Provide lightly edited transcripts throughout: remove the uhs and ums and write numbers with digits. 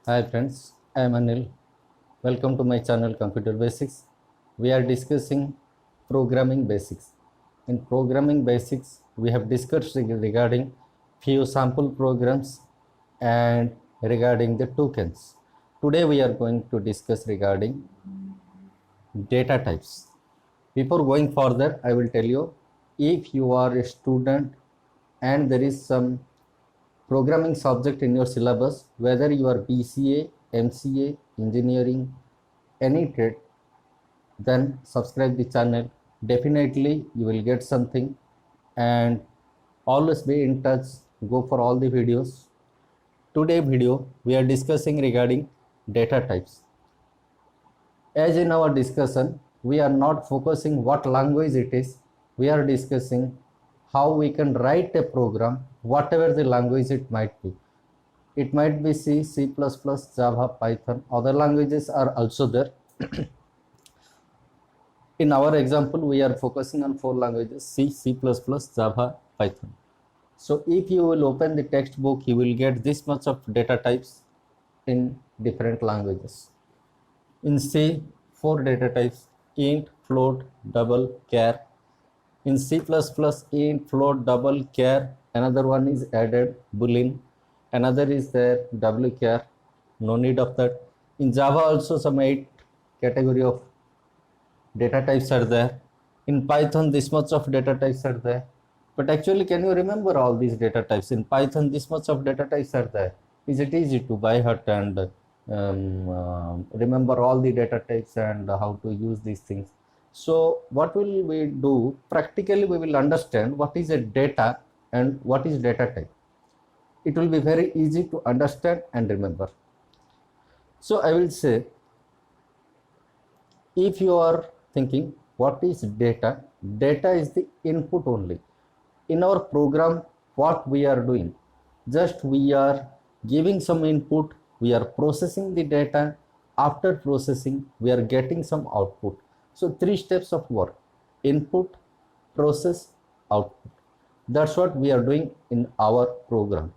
Hi friends, I am Anil. Welcome to my channel Computer Basics. We are discussing programming basics. In programming basics, we have discussed regarding few sample programs and regarding the tokens. Today we are going to discuss regarding data types. Before going further, I will tell you, if you are a student and there is some programming subject in your syllabus, whether you are BCA, MCA, engineering, any trade, then subscribe the channel. Definitely you will get something, and always be in touch. Go for all the videos. Today video we are discussing regarding data types. As in our discussion, we are not focusing what language it is. We are discussing how we can write a program, whatever the language it might be. It might be C, C++, Java, Python. Other languages are also there. In our example, we are focusing on 4 languages: C, C++, Java, Python. So if you will open the textbook, you will get this much of data types in different languages. In C, 4 data types: int, float, double, char. In C++, int, float, double, char. Another one is added, boolean. Another is there, wchar. No need of that. In Java also some 8 category of data types are there. In Python this much of data types are there. But actually, can you remember all these data types? In Python this much of data types are there. Is it easy to by heart and remember all the data types and how to use these things? So what will we do? Practically we will understand what is a data and what is data type. It will be very easy to understand and remember. So I will say, if you are thinking what is data, data is the input only. In our program, what we are doing, just we are giving some input, we are processing the data. After processing, we are getting some output. So 3 steps of work: input, process, output. That's what we are doing in our program.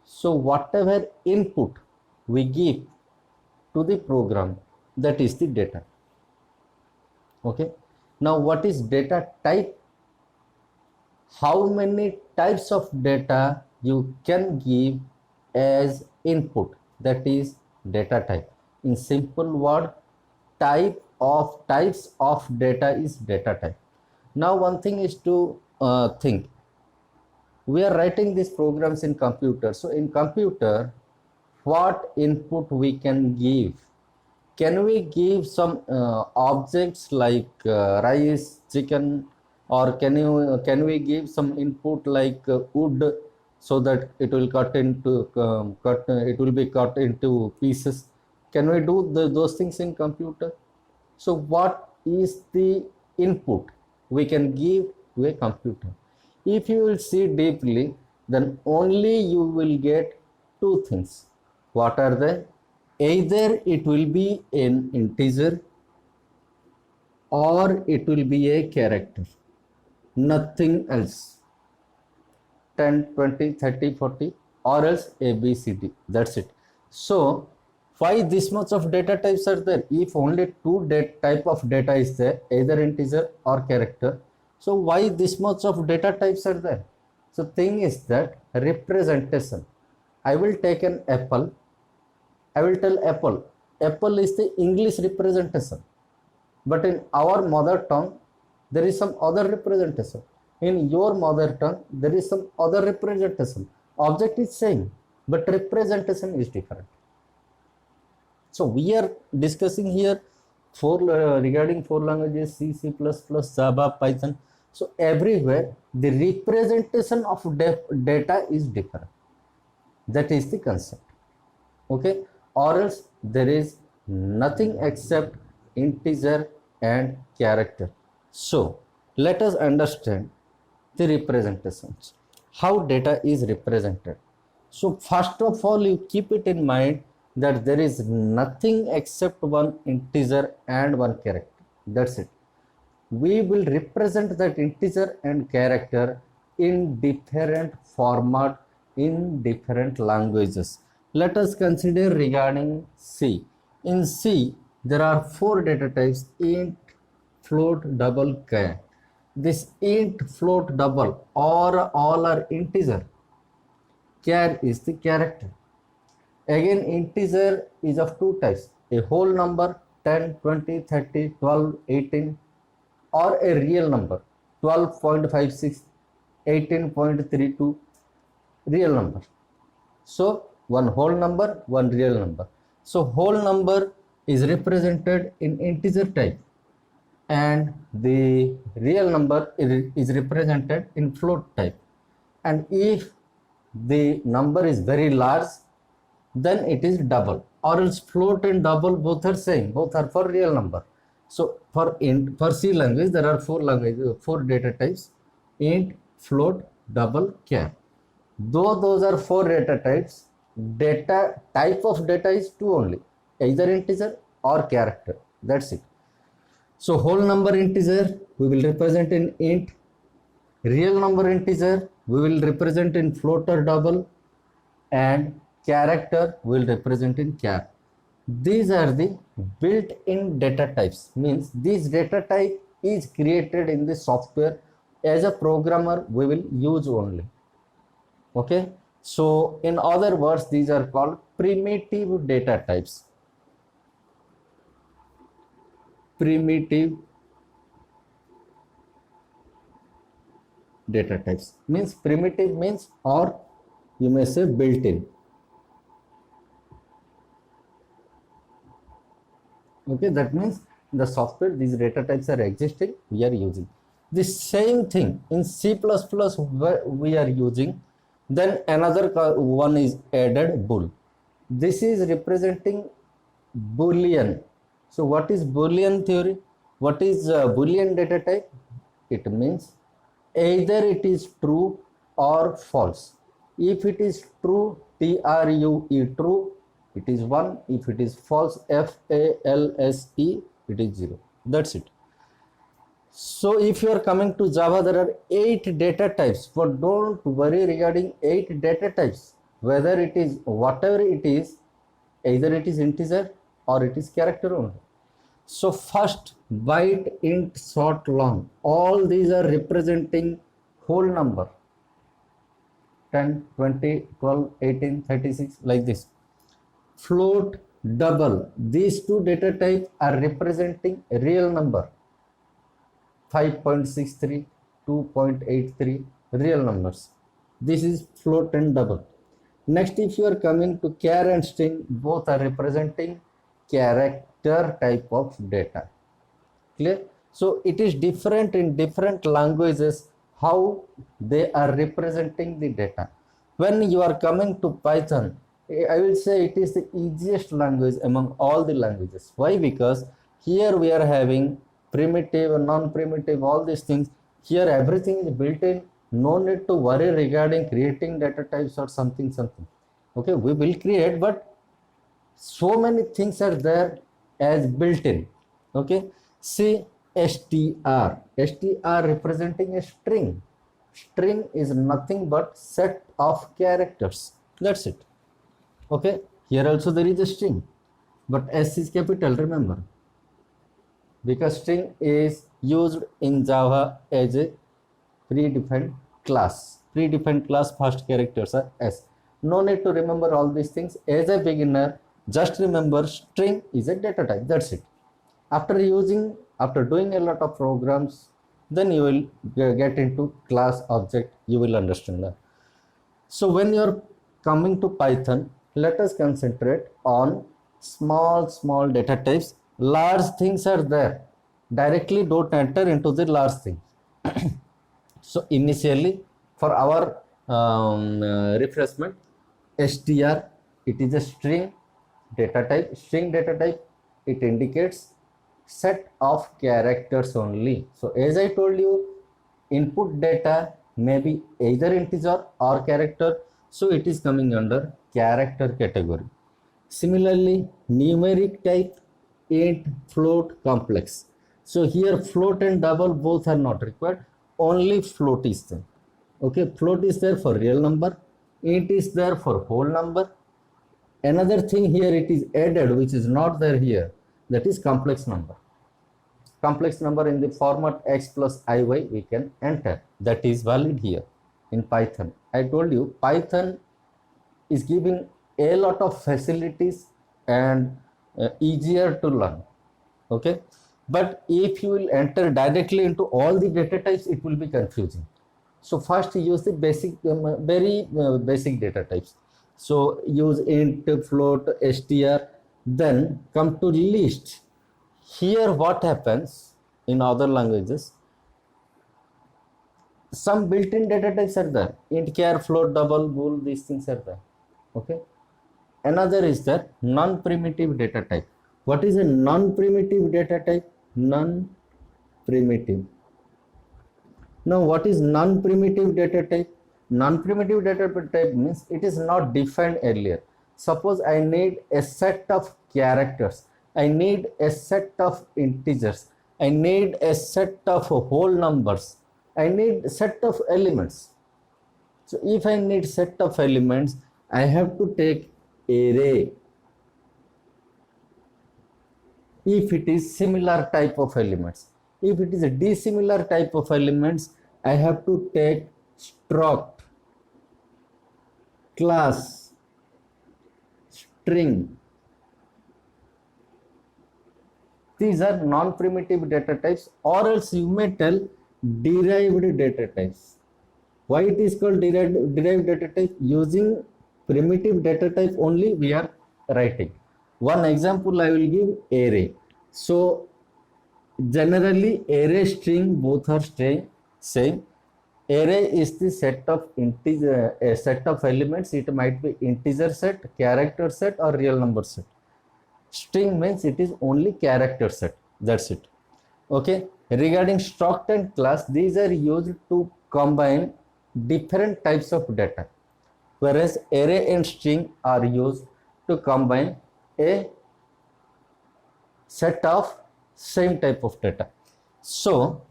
So whatever input we give to the program, that is the data. Okay. Now what is data type? How many types of data you can give as input, that is data type. In simple word, types of data is data type. Now one thing is to think, we are writing these programs in computer. So in computer, what input we can give? Can we give some objects like rice, chicken, or can we give some input like wood, so that it will it will be cut into pieces? Can we do those things in computer? So what is the input we can give to a computer? If you will see deeply, then only you will get 2 things. What are they? Either it will be an integer or it will be a character, nothing else. 10, 20, 30, 40, or else A, B, C, D. That's it. So why this much of data types are there? If only 2 type of data is there, either integer or character, so why this much of data types are there? So thing is that representation. I will take an apple. I will tell apple. Apple is the English representation. But in our mother tongue, there is some other representation. In your mother tongue, there is some other representation. Object is same, but representation is different. So we are discussing here regarding 4 languages: C, C++, Java, Python. So everywhere the representation of data is different. That is the concept. Okay, or else there is nothing except integer and character. So let us understand the representations, how data is represented. So first of all, you keep it in mind that there is nothing except one integer and one character. That's it. We will represent that integer and character in different format, in different languages. Let us consider regarding C. In C, there are four data types: int, float, double, char. This int, float, double, or all are integer. Char is the character. Again, integer is of two types: a whole number 10, 20, 30, 12, 18, or a real number 12.56, 18.32, real number. So one whole number, one real number. So whole number is represented in integer type, and the real number is represented in float type. And if the number is very large, then it is double, or else float and double both are same, both are for real number. So for C language there are four data types: int, float, double, char. Though those are four data types, data type of data is two only, either integer or character. That's it. So whole number integer we will represent in int, real number integer we will represent in float or double, and character will represent in char. These are the built-in data types, means this data type is created in the software. As a programmer we will use only. Okay, so in other words, these are called primitive data types. Primitive data types means, primitive means, or you may say built-in. Okay, that means in the software these data types are existing, we are using. The same thing in C++ we are using. Then another one is added, bool. This is representing Boolean. So what is Boolean theory? What is Boolean data type? It means either it is true or false. If it is true, TRUE, true, it is 1. If it is false, FALSE, it is 0. That's it. So if you are coming to Java, there are 8 data types, but don't worry regarding 8 data types. Whether it is whatever it is, either it is integer or it is character only. So first, byte, int, short, long, all these are representing whole number 10, 20, 12, 18, 36, like this. Float, double, these two data types are representing a real number 5.63, 2.83, real numbers. This is float and double. Next, if you are coming to char and string, both are representing character type of data. Clear? So it is different in different languages how they are representing the data. When you are coming to Python, I will say it is the easiest language among all the languages. Why? Because here we are having primitive, non-primitive, all these things. Here everything is built in. No need to worry regarding creating data types or something. Okay, we will create, but so many things are there as built in. Okay, see str representing a string. String is nothing but set of characters. That's it. Okay, here also there is a string, but S is capital, remember, because string is used in Java as a predefined class. Predefined class first characters are S. No need to remember all these things. As a beginner, just remember string is a data type. That's it. After doing a lot of programs, then you will get into class object. You will understand that. So when you are coming to Python, let us concentrate on small data types. Large things are there. Directly don't enter into the large thing. So initially, for our refreshment, str, it is a string data type. String data type, it indicates set of characters only. So as I told you, input data may be either integer or character, so it is coming under character category. Similarly, numeric type, int, float, complex. So here float and double both are not required, only float is there. Okay, float is there for real number, int is there for whole number, Another thing here it is added which is not there here, that is complex number. Complex number in the format x plus iy we can enter, that is valid here in Python. I told you Python is giving a lot of facilities and easier to learn. Okay, but if you will enter directly into all the data types, it will be confusing. So first use the basic, very basic data types. So use int, float, str, then come to list. Here what happens in other languages, some built-in data types are there, int, char, float, double, bool, these things are there. Okay, another is that non-primitive data type. What is a non-primitive data type? Non-primitive. Now what is non-primitive data type? Non-primitive data type means it is not defined earlier. Suppose I need a set of characters, I need a set of integers, I need a set of whole numbers, I need a set of elements. So if I need set of elements, I have to take array. If it is similar type of elements, if it is a dissimilar type of elements, I have to take struct, class, string. These are non-primitive data types, or else you may tell derived data types. Why it is called derived data type? Using primitive data type only we are writing. One example I will give, array. So generally array string both are same. Array is the set of integer, a set of elements. It might be integer set, character set, or real number set. String means it is only character set. That's it. Okay. Regarding struct and class, these are used to combine different types of data, whereas array and string are used to combine a set of same type of data. So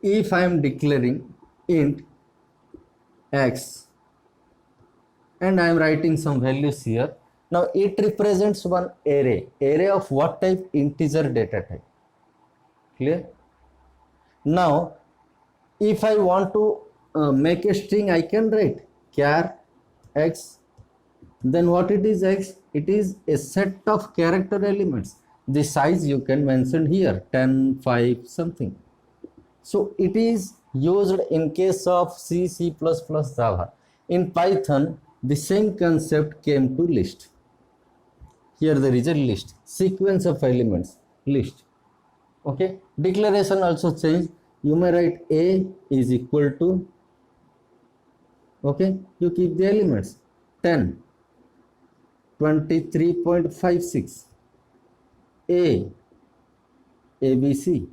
if I am declaring int x and I am writing some values here, now it represents one array. Array of what type? Integer data type. Clear? Now if I want to make a string, I can write char x, then what it is x? It is a set of character elements. The size you can mention here, 10, 5, something. So it is used in case of C, C++, Java. In Python, the same concept came to list. Here there is a list, sequence of elements, list. Okay, declaration also changed. You may write A is equal to, okay, you keep the elements 10, 23.56, ABC.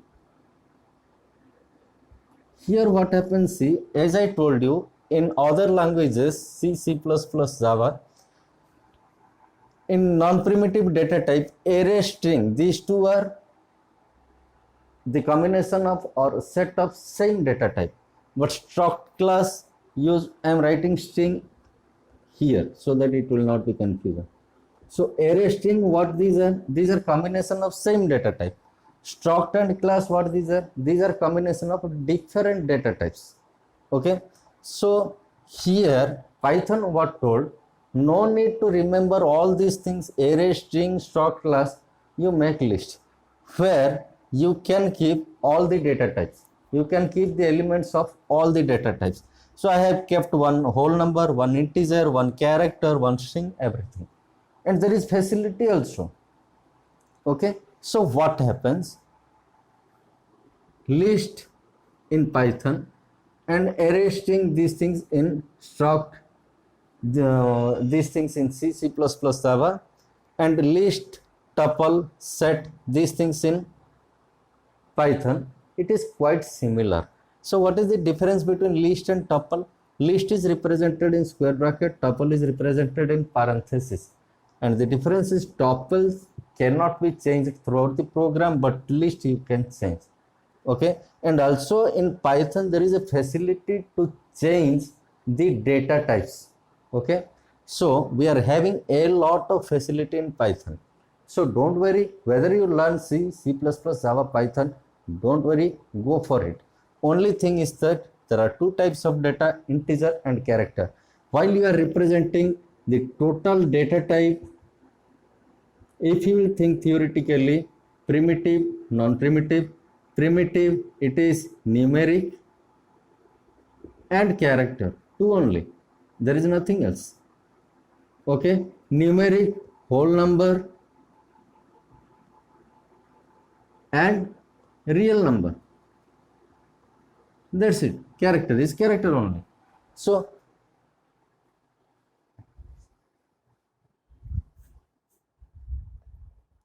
Here what happens, see, as I told you, in other languages, C, C++, Java, in non-primitive data type, array, string, these two are the combination of or set of same data type. But struct, class, use, I am writing string here so that it will not be confusing. So array, string, what these are? These are combination of same data type. Struct and class, what these are? These are combination of different data types. Okay, so here Python what told, no need to remember all these things, array, string, struct, class. You make list where you can keep all the data types. You can keep the elements of all the data types. So I have kept one whole number, one integer, one character, one string, everything. And there is facility also. Okay, so what happens? List in Python and array, string, these things in struct, these things in C, C++, Java, and list, tuple, set, these things in Python. It is quite similar. So what is the difference between list and tuple? List is represented in square bracket, tuple is represented in parenthesis. And the difference is tuples cannot be changed throughout the program, but list you can change. Okay, and also in Python there is a facility to change the data types. Okay, So we are having a lot of facility in Python. So don't worry whether you learn C, C++, Java, Python, don't worry, go for it. Only thing is that there are two types of data, integer and character. While you are representing the total data type, if you will think theoretically, primitive, non-primitive, primitive, it is numeric and character, two only. There is nothing else. Okay, numeric, whole number and real number. That's it. Character is character only. So